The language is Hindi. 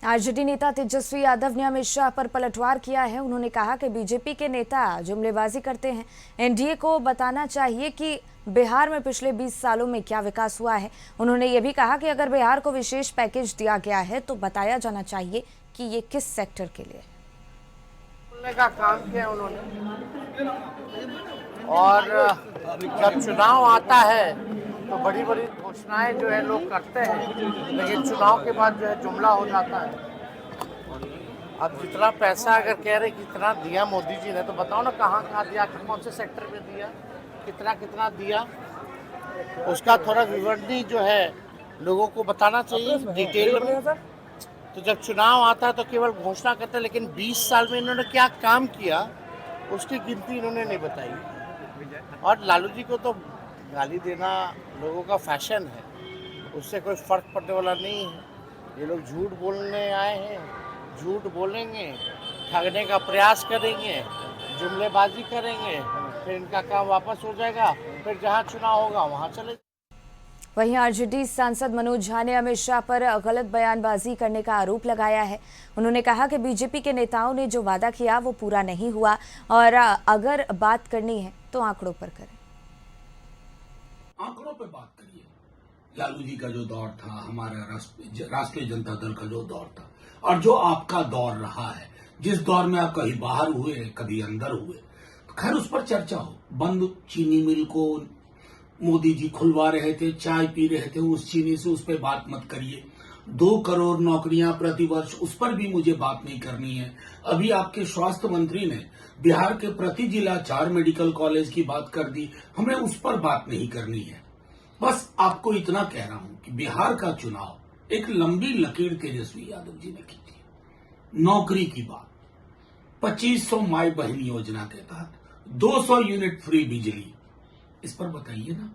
आरजेडी नेता तेजस्वी यादव ने अमित शाह पर पलटवार किया है। उन्होंने कहा कि बीजेपी के नेता जुमलेबाजी करते हैं। एनडीए को बताना चाहिए कि बिहार में पिछले 20 सालों में क्या विकास हुआ है। उन्होंने ये भी कहा कि अगर बिहार को विशेष पैकेज दिया गया है तो बताया जाना चाहिए कि ये किस सेक्टर के लिए बोलने का काम किया उन्होंने। और जब चुनाव आता है तो बड़ी बड़ी घोषणाएं जो है लोग करते हैं, लेकिन चुनाव के बाद जो है जुमला हो जाता है। अब जितना पैसा अगर कह रहे कितना दिया मोदी जी ने, तो बताओ ना कहाँ कहाँ दिया, कौन से सेक्टर में दिया, कितना कितना दिया, उसका थोड़ा विवरणी जो है लोगों को बताना चाहिए डिटेल में। तो जब चुनाव आता है तो केवल घोषणा करते हैं, लेकिन 20 साल में इन्होंने क्या काम किया उसकी गिनती इन्होंने नहीं बताई। और लालू जी को तो गाली देना लोगों का फैशन है, उससे कोई फर्क पड़ने वाला नहीं है। ये लोग झूठ बोलने आए हैं, झूठ बोलेंगे, ठगने का प्रयास करेंगे, जुमलेबाजी करेंगे, फिर इनका काम वापस हो जाएगा, फिर जहाँ चुनाव होगा वहाँ चले। वहीं आरजेडी सांसद मनोज झा ने अमित शाह पर गलत बयानबाजी करने का आरोप लगाया है। उन्होंने कहा कि बीजेपी के नेताओं ने जो वादा किया वो पूरा नहीं हुआ और अगर बात करनी है तो आंकड़ों पर करें। आंकड़ों पे बात करिए। लालू जी का जो दौर था, हमारा राष्ट्रीय जनता दल का जो दौर था और जो आपका दौर रहा है, जिस दौर में आप कभी बाहर हुए कभी अंदर हुए, खैर उस पर चर्चा हो। बंद चीनी मिल को मोदी जी खुलवा रहे थे, चाय पी रहे थे उस चीनी से, उस पर बात मत करिए। 2 करोड़ नौकरियां प्रतिवर्ष, उस पर भी मुझे बात नहीं करनी है। अभी आपके स्वास्थ्य मंत्री ने बिहार के प्रति जिला 4 मेडिकल कॉलेज की बात कर दी, हमें उस पर बात नहीं करनी है। बस आपको इतना कह रहा हूं कि बिहार का चुनाव एक लंबी लकीर तेजस्वी यादव जी ने की थी। नौकरी की बात, 2500 माई बहन योजना के तहत 200 यूनिट फ्री बिजली, इस पर बताइए ना।